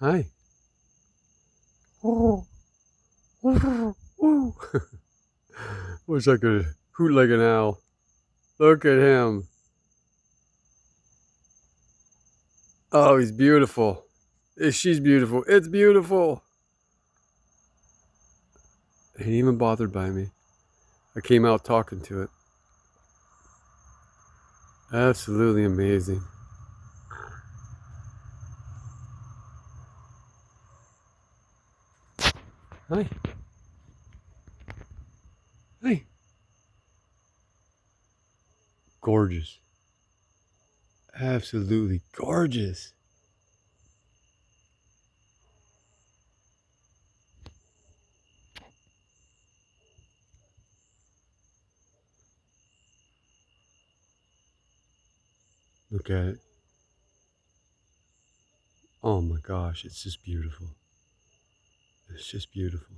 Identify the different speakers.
Speaker 1: Hi. Oh, oh, oh. Wish I could hoot like an owl. Look at him. Oh, he's beautiful. She's beautiful. It's beautiful. He ain't even bothered by me. I came out talking to it. Absolutely amazing. Hi. Hi. Gorgeous. Absolutely gorgeous. Look at it. Oh my gosh, it's just beautiful. It's just beautiful.